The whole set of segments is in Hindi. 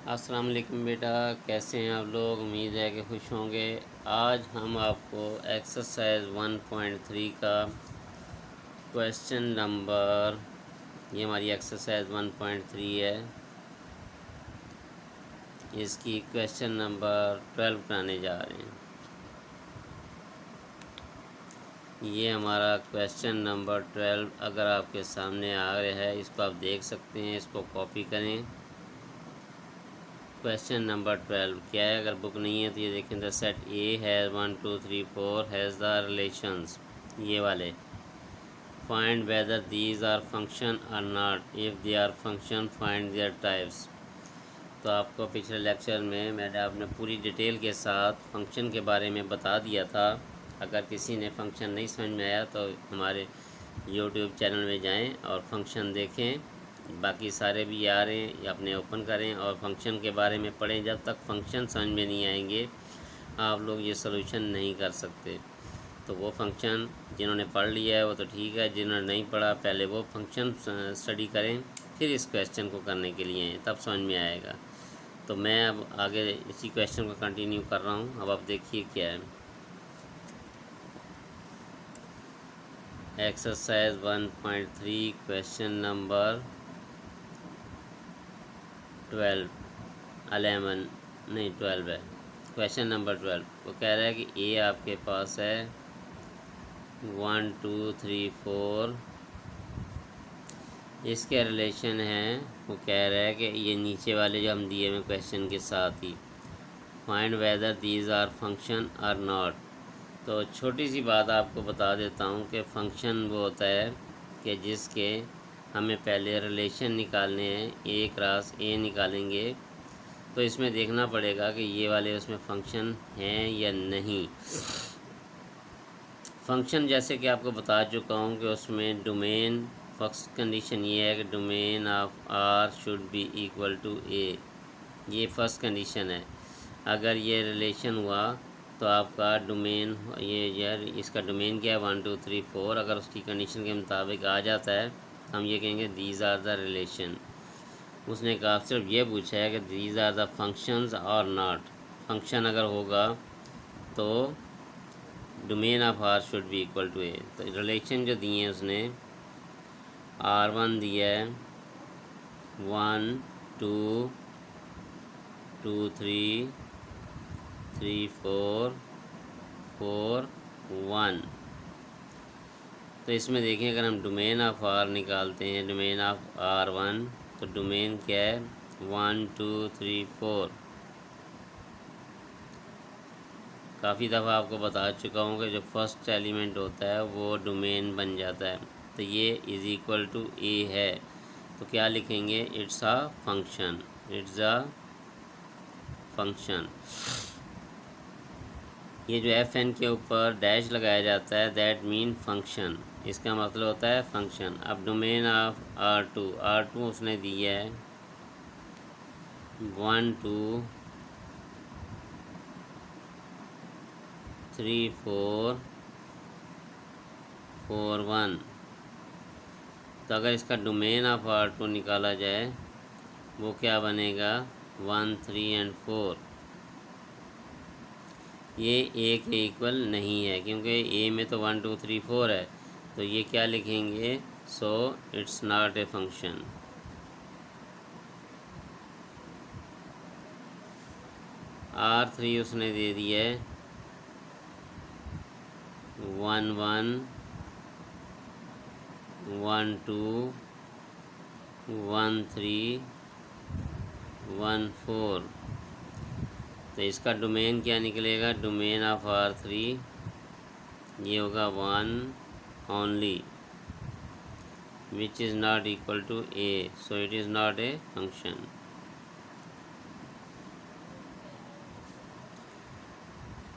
अस्सलाम वालेकुम बेटा, कैसे हैं आप लोग। उम्मीद है कि खुश होंगे। आज हम आपको एक्सरसाइज 1.3 का क्वेश्चन नंबर, ये हमारी एक्सरसाइज 1.3 है, इसकी क्वेश्चन नंबर 12 बनाने जा रहे हैं। ये हमारा क्वेश्चन नंबर 12 अगर आपके सामने आ रहा है, इसको आप देख सकते हैं, इसको कॉपी करें। क्वेश्चन नंबर 12 क्या है, अगर बुक नहीं है तो ये देखें। The set A has 1 2 3 4 has the relations, ये वाले। Find whether these are function are not, if they are function find their types. तो आपको पिछले लेक्चर में मैंने आपने पूरी डिटेल के साथ फंक्शन के बारे में बता दिया था। अगर किसी ने फंक्शन नहीं समझ में आया तो हमारे यूट्यूब चैनल में जाएं और फंक्शन देखें। बाकी सारे भी आ रहे हैं, अपने ओपन करें और फंक्शन के बारे में पढ़ें। जब तक फंक्शन समझ में नहीं आएंगे आप लोग ये सॉल्यूशन नहीं कर सकते। तो वो फंक्शन जिन्होंने पढ़ लिया है वो तो ठीक है, जिन्होंने नहीं पढ़ा पहले वो फंक्शन स्टडी करें, फिर इस क्वेश्चन को करने के लिए तब समझ में आएगा। तो मैं अब आगे इसी क्वेश्चन को कंटिन्यू कर रहा हूँ। अब आप देखिए क्या है। एक्सरसाइज 1.3 क्वेश्चन नंबर 12 11 नहीं 12 है। क्वेश्चन नंबर 12 वो कह रहा है कि ए आपके पास है 1 2 3 4, इसके रिलेशन हैं। वो कह रहा है कि ये नीचे वाले जो हम दिए हुए क्वेश्चन के साथ ही, find whether these are function are not. तो छोटी सी बात आपको बता देता हूँ कि फ़ंक्शन वो होता है कि जिसके हमें पहले रिलेशन निकालने हैं, ए क्रॉस ए निकालेंगे तो इसमें देखना पड़ेगा कि ये वाले उसमें फ़ंक्शन हैं या नहीं। फ़ंक्शन जैसे कि आपको बता चुका हूँ कि उसमें डोमेन, फर्स्ट कंडीशन ये है कि domain of R should be equal to A, ये फर्स्ट कंडीशन है। अगर ये रिलेशन हुआ तो आपका डोमेन ये इसका डोमेन क्या है 1 2 3 4, अगर उसकी कंडीशन के मुताबिक आ जाता है हम ये कहेंगे दीज आर द रिलेशन। उसने कहा सिर्फ ये पूछा है कि दीज आर द फंक्शंस और नॉट। फंक्शन अगर होगा तो domain of R should be equal to A. तो रिलेशन जो दिए हैं उसने R1 दिया है 1 2 2 3 3 4 4 1। तो इसमें देखें अगर हम डोमेन ऑफ आर निकालते हैं, डोमेन ऑफ R1, तो डोमेन क्या है 1 2 3 4। काफ़ी दफ़ा आपको बता चुका हूँ कि जो फर्स्ट एलिमेंट होता है वो डोमेन बन जाता है। तो ये इज़ इक्वल टू ए है, तो क्या लिखेंगे, it's a function, it's a function. ये जो एफ एन के ऊपर डैश लगाया जाता है दैट मीन फंक्शन, इसका मतलब होता है फंक्शन। अब डोमेन ऑफ R2 उसने दिया है 1 2 3 4 4 1। तो अगर इसका डोमेन ऑफ R2 निकाला जाए वो क्या बनेगा 1 3 एंड 4। ये ए के इक्वल नहीं है क्योंकि ए में तो 1 2 3 4 है, तो ये क्या लिखेंगे, so it's not a function. R3 उसने दे दिया है 1 1 1 2 1 3 1 4। तो इसका डोमेन क्या निकलेगा, डोमेन ऑफ R3 ये होगा 1 only which is not equal to A, so it is not a function.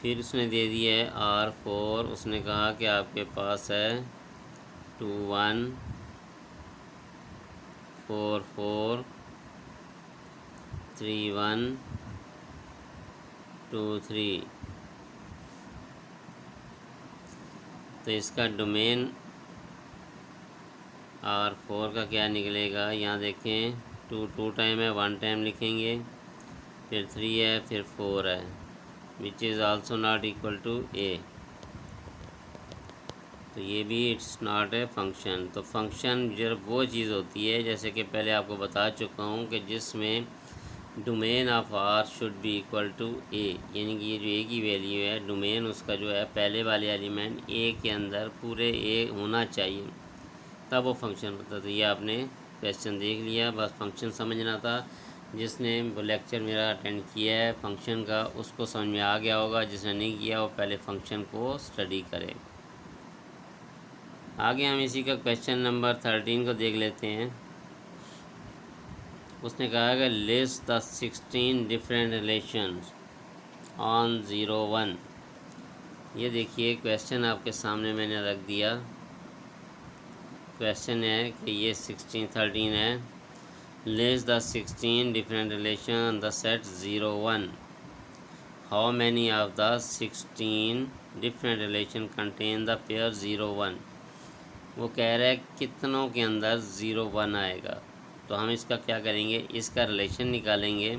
फिर उसने दे दिया है R4, उसने कहा कि आपके पास है 2 1 4 4 3 1 2 3। तो इसका डोमेन R4 का क्या निकलेगा, यहाँ देखें 2 2 टाइम है, 1 टाइम लिखेंगे फिर 3 है, फिर 4 है, which is also not equal to A. तो ये भी इट्स नॉट ए फंक्शन। तो फंक्शन जो वो चीज़ होती है, जैसे कि पहले आपको बता चुका हूँ, कि जिसमें domain of R should be equal to A, यानी कि ये जो ए की वैल्यू है, डोमेन उसका जो है पहले वाले एलिमेंट ए के अंदर पूरे ए होना चाहिए, तब वो फंक्शन होता। तो ये आपने क्वेश्चन देख लिया, बस फंक्शन समझना था। जिसने वो लेक्चर मेरा अटेंड किया है फंक्शन का, उसको समझ में आ गया होगा। जिसने नहीं किया वो पहले फंक्शन को स्टडी करे। आगे हम इसी का क्वेश्चन नंबर 13 को देख लेते हैं। उसने कहा कि list the 16 different relations on 0, 1। ये देखिए क्वेश्चन आपके सामने मैंने रख दिया। क्वेश्चन है कि ये 13 है। List the 16 different relation on the set 0, 1। How many of the 16 different relation contain the pair 0, 1। वो कह रहा है कितनों के अंदर 0, 1 आएगा। तो हम इसका क्या करेंगे, इसका रिलेशन निकालेंगे,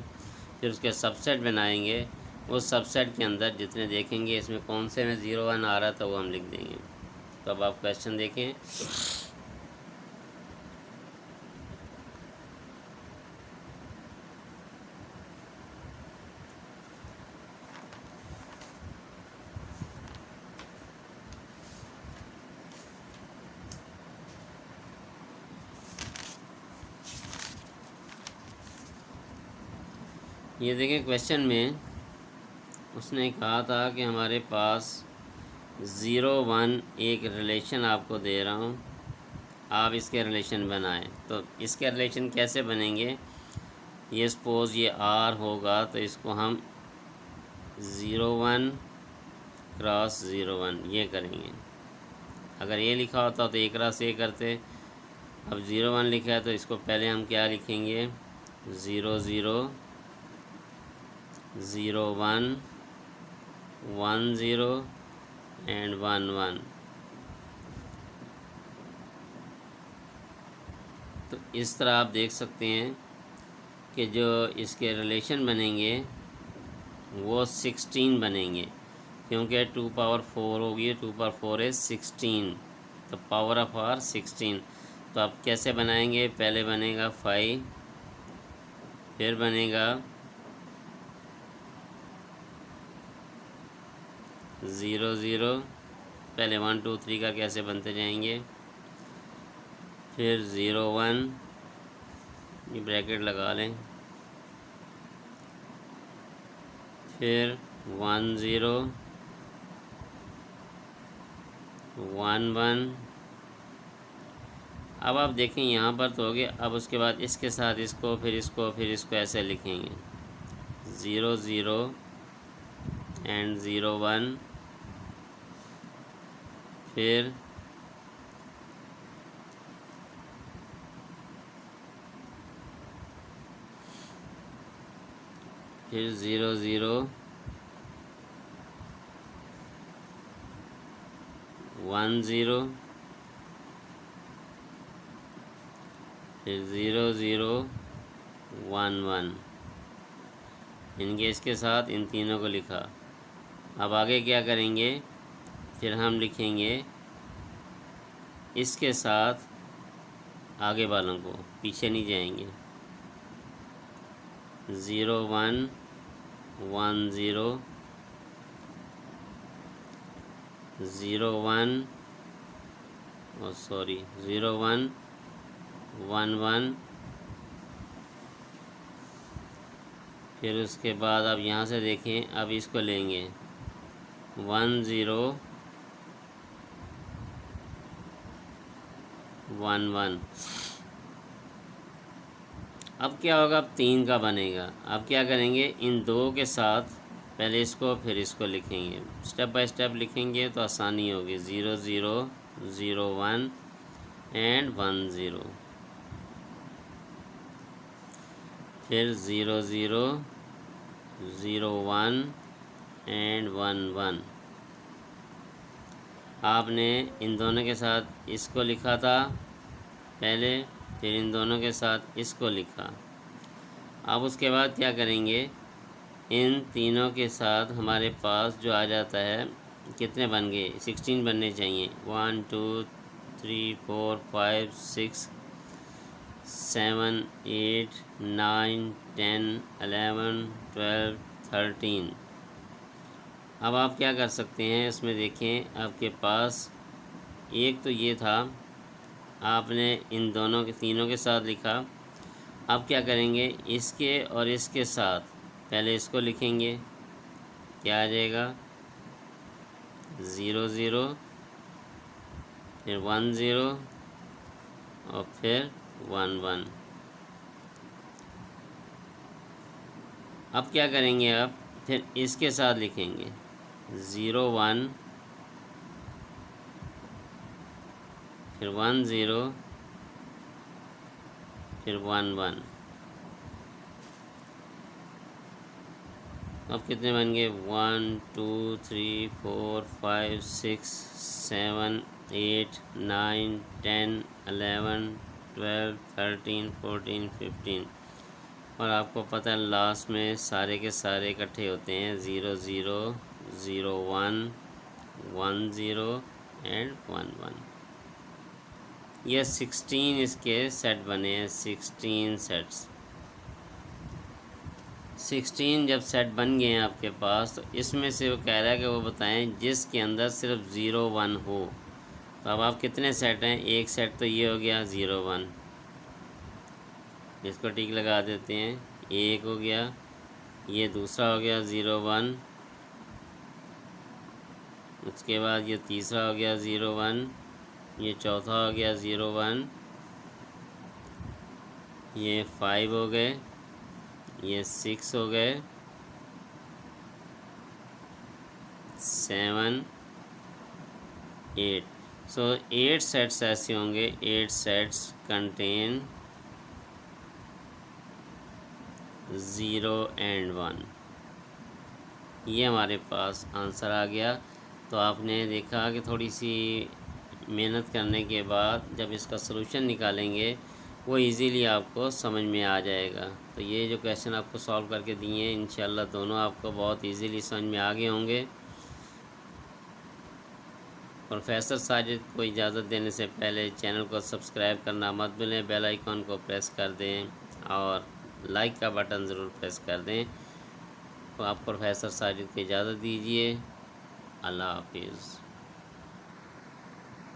फिर उसके सबसेट बनाएंगे। उस सबसेट के अंदर जितने देखेंगे इसमें कौन से में 0, 1 आ रहा था वो हम लिख देंगे। तो अब आप क्वेश्चन देखें। ये देखें क्वेश्चन में उसने कहा था कि हमारे पास 0, 1 एक रिलेशन आपको दे रहा हूँ, आप इसके रिलेशन बनाएं। तो इसके रिलेशन कैसे बनेंगे, ये सपोज़ ये R होगा तो इसको हम 0, 1 क्रॉस 0, 1 ये करेंगे। अगर ये लिखा होता तो एक क्रॉस ये करते। अब 0, 1 लिखा है तो इसको पहले हम क्या लिखेंगे, 0, 0, 0, 1, 1, 0 एंड 1, 1। तो इस तरह आप देख सकते हैं कि जो इसके रिलेशन बनेंगे वो 16 बनेंगे, क्योंकि 2 पावर 4 होगी, 2 पावर 4 है 16, तो पावर ऑफ आर 16। तो आप कैसे बनाएंगे, पहले बनेगा 5, फिर बनेगा 0, 0, पहले 1, 2, 3 का कैसे बनते जाएंगे, फिर 0, 1, ये ब्रैकेट लगा लें, फिर 1, 0, 1, 1। अब आप देखें यहाँ पर तो हो गया। अब उसके बाद इसके साथ इसको, फिर इसको, फिर इसको ऐसे लिखेंगे, 0, 0 एंड 0, 1, फिर 0, 0, 1, 0, फिर 0, 0, 1, 1। इनके इसके साथ इन तीनों को लिखा। अब आगे क्या करेंगे, फिर हम लिखेंगे इसके साथ आगे वालों को, पीछे नहीं जाएंगे, 0, 1, 1, 0, 0, 1, और 0, 1, 1, 1। फिर उसके बाद अब यहाँ से देखें, अब इसको लेंगे 1, 0, 1, 1। अब क्या होगा, अब 3 का बनेगा। अब क्या करेंगे, इन दो के साथ पहले इसको फिर इसको लिखेंगे, स्टेप बाय स्टेप लिखेंगे तो आसानी होगी। 0, 0, 0, 1 एंड 1, 0, फिर 0, 0, 0, 1 एंड 1, 1। आपने इन दोनों के साथ इसको लिखा था पहले, फिर इन दोनों के साथ इसको लिखा। अब उसके बाद क्या करेंगे, इन तीनों के साथ हमारे पास जो आ जाता है, कितने बन गए, 16 बनने चाहिए। 1 2 3 4 5 6 7 8 9 10 11 12 13। अब आप क्या कर सकते हैं, इसमें देखें आपके पास एक तो ये था, आपने इन दोनों के तीनों के साथ लिखा। अब क्या करेंगे, इसके और इसके साथ पहले इसको लिखेंगे, क्या आ जाएगा, 0 0, फिर 1 0 और फिर 1 1। अब क्या करेंगे, अब फिर इसके साथ लिखेंगे 0 1, फिर 1 0, फिर 1 1। अब कितने बन गए, 1 2 3 4 5 6 7 8 9 10 11 12 13 14 15। और आपको पता है लास्ट में सारे के सारे इकट्ठे होते हैं, 0 0 0 1 1 0 एंड 1 1। ये 16 इसके सेट बने हैं, 16 सेट्स। 16 जब सेट बन गए हैं आपके पास, तो इसमें से वो कह रहा है कि वो बताएं जिसके अंदर सिर्फ 0 1 हो। तो अब आप कितने सेट हैं, एक सेट तो ये हो गया 0 1, इसको टिक लगा देते हैं, एक हो गया, ये दूसरा हो गया 0 1, उसके बाद ये तीसरा हो गया 0 1, ये चौथा हो गया 0 1, ये 5 हो गए, ये 6 हो गए, 7 8। सो 8 सेट्स ऐसे होंगे, 8 सेट्स कंटेन 0 एंड 1। ये हमारे पास आंसर आ गया। तो आपने देखा कि थोड़ी सी मेहनत करने के बाद जब इसका सलूशन निकालेंगे वो इजीली आपको समझ में आ जाएगा। तो ये जो क्वेश्चन आपको सॉल्व करके दिए हैं, इंशाल्लाह दोनों आपको बहुत इजीली समझ में आ गए होंगे। प्रोफेसर साजिद को इजाज़त देने से पहले चैनल को सब्सक्राइब करना मत भूलें, बेल आइकॉन को प्रेस कर दें और लाइक का बटन ज़रूर प्रेस कर दें। तो आप प्रोफेसर साजिद को इजाज़त दीजिए। अल्लाह हाफिज़।